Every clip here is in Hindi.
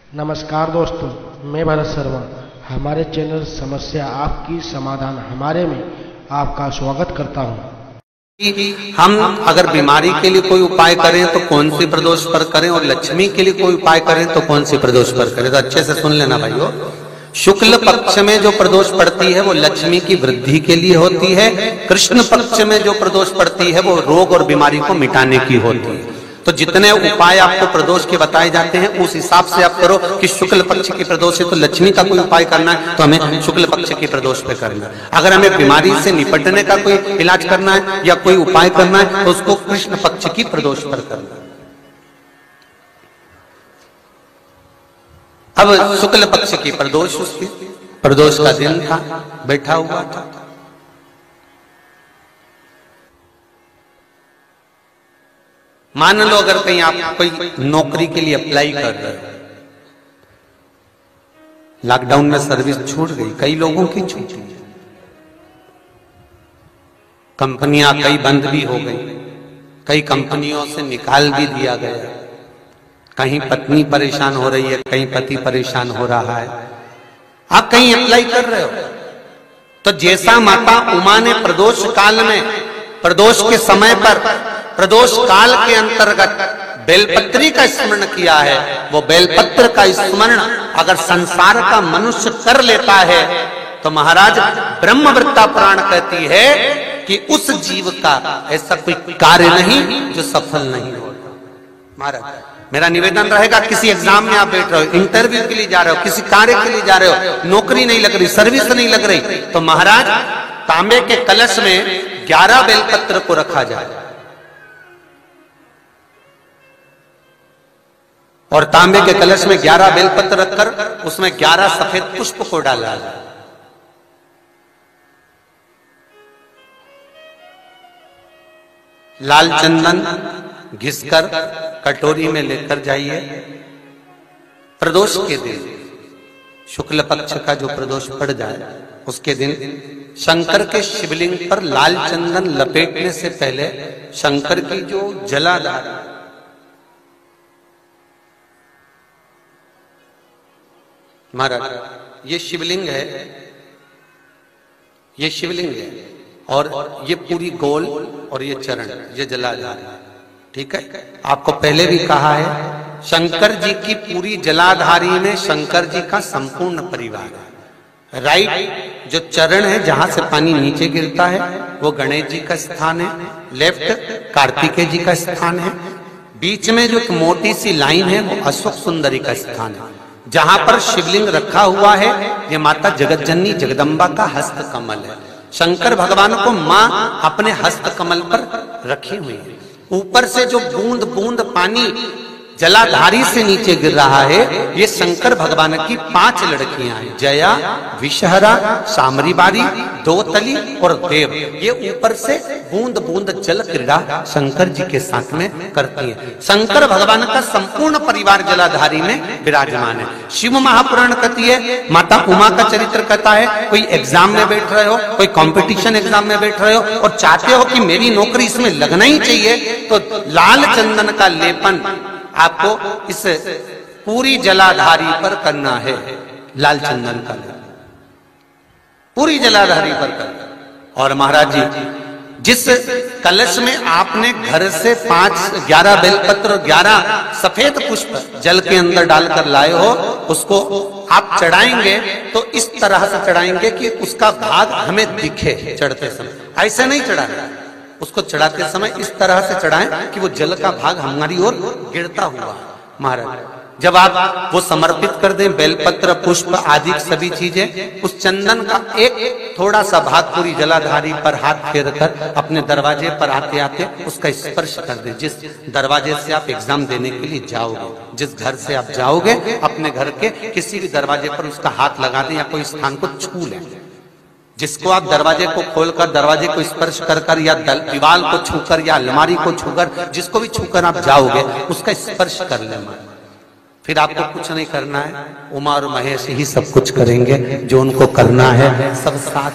नमस्कार दोस्तों, मैं भरत शर्मा। हमारे चैनल समस्या आपकी समाधान हमारे में आपका स्वागत करता हूं। हम अगर बीमारी के लिए कोई उपाय करें तो कौन सी प्रदोष पर करें, और लक्ष्मी के लिए कोई उपाय करें तो कौन सी प्रदोष पर करें। तो अच्छे से सुन लेना भाइयों। शुक्ल पक्ष में जो प्रदोष पड़ती है वो लक्ष्मी की वृद्धि के लिए होती है। कृष्ण पक्ष में जो प्रदोष पड़ती है वो रोग और बीमारी को मिटाने की होती है। तो जितने उपाय आपको प्रदोष के बताए जाते हैं उस हिसाब से आप करो कि शुक्ल पक्ष की प्रदोष है तो लक्ष्मी का कोई उपाय करना है तो हमें शुक्ल पक्ष की प्रदोष पे करना है। अगर हमें बीमारी से निपटने का कोई इलाज करना है या कोई उपाय करना है तो उसको कृष्ण पक्ष की प्रदोष पर करना है। अब शुक्ल पक्ष की प्रदोष, उसकी प्रदोष का दिन था, बैठा हुआ था। मान लो अगर कहीं आप कोई नौकरी के लिए अप्लाई कर रहे हो, लॉकडाउन में सर्विस छूट गई, कई लोगों की छूट गई, कंपनियां कई बंद भी हो गई, कई कंपनियों से निकाल भी दिया गया, कहीं पत्नी परेशान हो रही है, कहीं पति परेशान हो रहा है। आप कहीं अप्लाई कर रहे हो तो जैसा माता उमा ने प्रदोष काल में, प्रदोष के समय पर, प्रदोष काल के अंतर्गत बेलपत्री का स्मरण किया है, वो बेलपत्र का स्मरण अगर संसार का मनुष्य कर लेता है तो महाराज ब्रह्मवृत्ता पुराण कहती है कि उस जीव का ऐसा कोई कार्य नहीं जो सफल नहीं होता। महाराज मेरा निवेदन रहेगा, किसी एग्जाम में आप बैठ रहे हो, इंटरव्यू के लिए जा रहे हो, किसी कार्य के लिए जा रहे हो, नौकरी नहीं लग रही, सर्विस नहीं लग रही, तो महाराज तांबे के कलश में 11 बेलपत्र को रखा जाए और तांबे के कलश में 11 बेलपत्र रखकर उसमें 11 सफेद पुष्प को डाला जाए। लाल चंदन घिसकर कटोरी में लेकर जाइए। प्रदोष के दिन, शुक्ल पक्ष का जो प्रदोष पड़ जाए उसके दिन शंकर के शिवलिंग पर लाल चंदन लपेटने से पहले शंकर की जो जलाधार, महाराज ये शिवलिंग है, ये शिवलिंग है और ये पूरी गोल और ये चरण, ये जलाधार, ठीक है। आपको पहले भी कहा है शंकर जी की पूरी जलाधारी में शंकर जी का संपूर्ण परिवार है। राइट जो चरण है जहां से पानी नीचे गिरता है वो गणेश जी का स्थान है, लेफ्ट कार्तिकेय जी का स्थान है, बीच में जो एक मोटी सी लाइन है वो अशोक सुंदरी का स्थान है। जहां पर शिवलिंग रखा हुआ है ये माता जगतजननी जगदम्बा का हस्त कमल है। शंकर भगवान को मां अपने हस्त कमल पर रखी हुई है। ऊपर से जो बूंद बूंद पानी जलाधारी से नीचे गिर रहा है ये शंकर भगवान की 5 लड़कियां हैं, जया, विषहरा, सामरीबारी, दोतली और देव। ये ऊपर से बूंद बूंद जल क्रीड़ा शंकर जी के साथ में करती हैं। शंकर भगवान का संपूर्ण परिवार जलाधारी में विराजमान है। शिव महापुराण कहती है, माता उमा का चरित्र कहता है, कोई एग्जाम में बैठ रहे हो, कोई कंपटीशन एग्जाम में बैठ रहे हो और चाहते हो कि मेरी नौकरी इसमें लगना ही चाहिए तो लाल चंदन का लेपन आपको इस पूरी जलाधारी पर करना है। लाल चंदन का लेपन पूरी जलाधारी पर करना। और महाराज जी जिस कलश में आपने घर से 11 बेलपत्र और 11 सफेद पुष्प जल के अंदर डालकर लाए हो उसको आप चढ़ाएंगे तो इस तरह से चढ़ाएंगे कि उसका भाग हमें दिखे चढ़ते समय। ऐसे नहीं चढ़ाना, उसको चढ़ाते समय इस तरह से चढ़ाएं कि वो जल का भाग हमारी ओर गिरता हुआ। महाराज जब आप वो समर्पित कर दें बेलपत्र पुष्प आदि सभी चीजें, उस चंदन का एक थोड़ा सा भाग पूरी जलाधारी पर हाथ फेर कर अपने दरवाजे पर आते आते उसका स्पर्श कर दें। जिस दरवाजे से आप एग्जाम देने के लिए जाओगे, जिस घर से आप जाओगे, अपने घर के किसी भी दरवाजे पर उसका हाथ लगा दें या कोई स्थान को छू लें। जिसको आप दरवाजे को खोलकर, दरवाजे को स्पर्श कर कर या दीवार को छूकर या अलमारी को छूकर, जिसको भी छूकर आप जाओगे उसका स्पर्श कर लेना। फिर आपको कुछ नहीं करना है, उमा और महेश ही सब कुछ करेंगे जो उनको करना है, सब साथ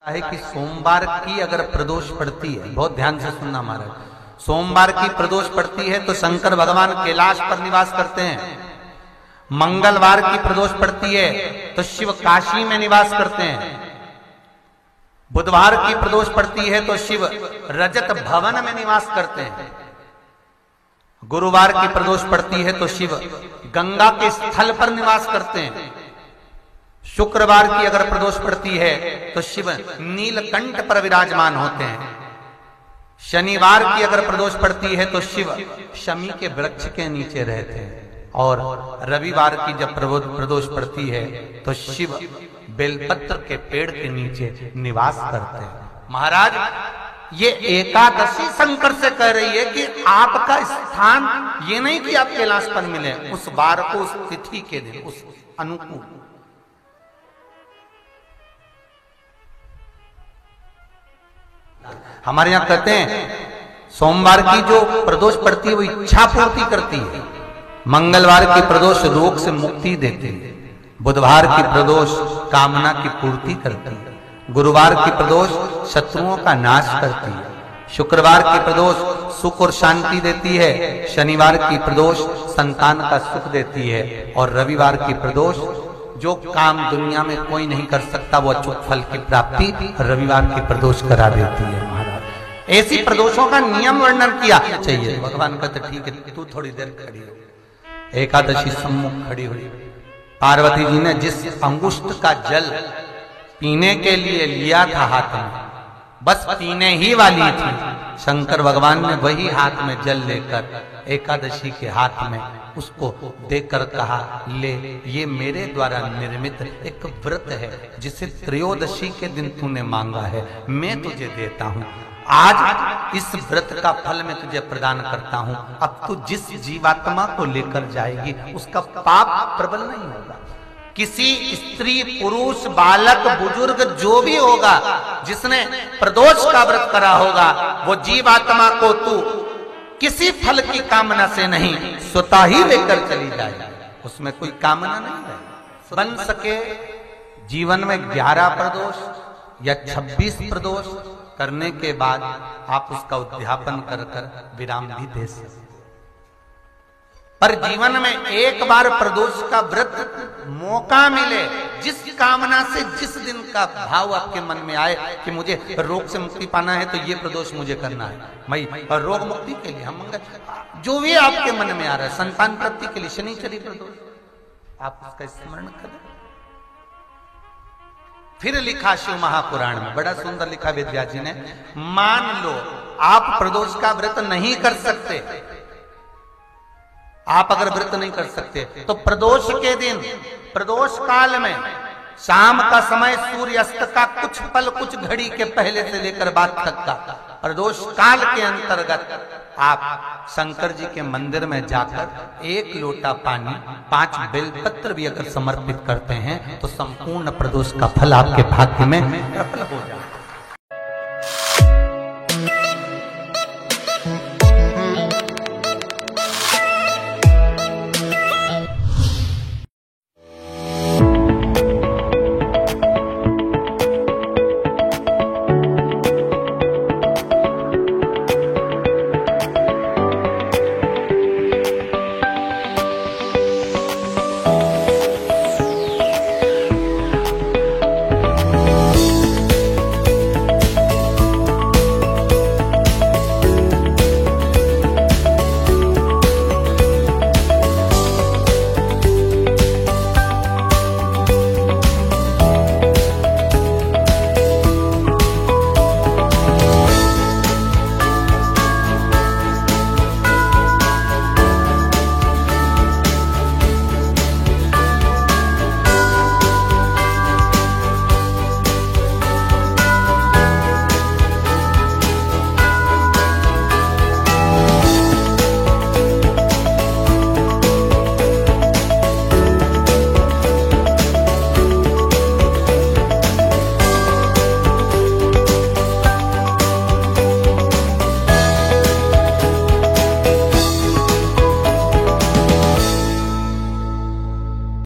है। कि सोमवार की अगर प्रदोष पड़ती है, बहुत ध्यान से सुनना महाराज, सोमवार की प्रदोष पड़ती है तो शंकर भगवान कैलाश पर निवास करते हैं मंगलवार की प्रदोष पड़ती है तो शिव काशी में निवास करते हैं। बुधवार की प्रदोष पड़ती है तो शिव रजत भवन में निवास करते हैं। गुरुवार की प्रदोष पड़ती है तो शिव गंगा के स्थल पर निवास करते हैं। शुक्रवार की अगर प्रदोष पड़ती है तो शिव नीलकंठ पर विराजमान होते हैं। शनिवार की अगर प्रदोष पड़ती है तो शिव शमी के वृक्ष के नीचे रहते हैं। और रविवार की जब प्रदोष पड़ती है तो शिव बेलपत्र के पेड़ के नीचे निवास करते हैं। महाराज, ये एकादशी शंकर से कह रही है कि आपका स्थान ये नहीं कि आप कैलाश पर मिले, उस वार को, उस तिथि के दिन, उस अनुकूल। हमारे यहां कहते हैं सोमवार की जो प्रदोष पड़ती है वो इच्छा पूर्ति करती है। मंगलवार की प्रदोष रोग से मुक्ति देती है। बुधवार की प्रदोष कामना की पूर्ति करती है। गुरुवार की प्रदोष शत्रुओं का नाश करती है। शुक्रवार की प्रदोष सुख और शांति देती है। शनिवार की प्रदोष संतान का सुख देती है। और रविवार की प्रदोष जो काम दुनिया में कोई नहीं कर सकता वो अचूक फल की प्राप्ति रविवार की प्रदोष करा देती है। महाराज, ऐसी प्रदोषों का नियम वर्णन किया चाहिए। भगवान कहते ठीक है, तू थोड़ी देर खड़ी हो। एकादशी सम्मुख खड़ी हुई। पार्वती जी ने जिस अंगुष्ठ का जल पीने के लिए लिया था हाथ में, बस पीने ही वाली थी, शंकर भगवान ने वही हाथ में जल लेकर एकादशी के हाथ में उसको देकर कहा, ले, ये मेरे द्वारा निर्मित एक व्रत है जिसे त्रयोदशी के दिन तूने मांगा है, मैं तुझे देता हूं। आज इस व्रत का फल मैं तुझे प्रदान करता हूं। अब तू जिस जीवात्मा को लेकर जाएगी उसका पाप प्रबल नहीं होगा। किसी स्त्री, पुरुष, बालक, बुजुर्ग जो भी होगा जिसने प्रदोष का व्रत करा होगा, वो जीवात्मा को तू किसी फल की कामना से नहीं, स्वतः ही लेकर चली जाएगी। उसमें कोई कामना नहीं है। बन सके जीवन में 11 प्रदोष या 26 प्रदोष करने के बाद आप उसका उद्यापन कर विराम भी दे सकते। पर जीवन में एक बार प्रदोष का व्रत मौका मिले, जिस कामना से, जिस दिन का भाव आपके मन में आए कि मुझे रोग से मुक्ति पाना है तो ये प्रदोष मुझे करना है, मैं रोग मुक्ति के लिए, हम मंगल, जो भी आपके मन में आ रहा है, संतान प्राप्ति के लिए शनिचरी प्रदोष, आप उसका स्मरण करें। फिर लिखा शिव महापुराण में, बड़ा सुंदर लिखा वेदव्यास जी ने, मान लो आप प्रदोष का व्रत नहीं कर सकते, आप अगर व्रत नहीं कर सकते तो प्रदोष के दिन, प्रदोष काल में शाम का समय सूर्यास्त का कुछ पल, कुछ घड़ी के पहले से लेकर बाद तक का प्रदोष काल के अंतर्गत आप शंकर जी के मंदिर में जाकर 1 लोटा पानी, 5 बेलपत्र भी अगर समर्पित करते हैं तो संपूर्ण प्रदोष का फल आपके भाग्य में प्रबल हो जाए।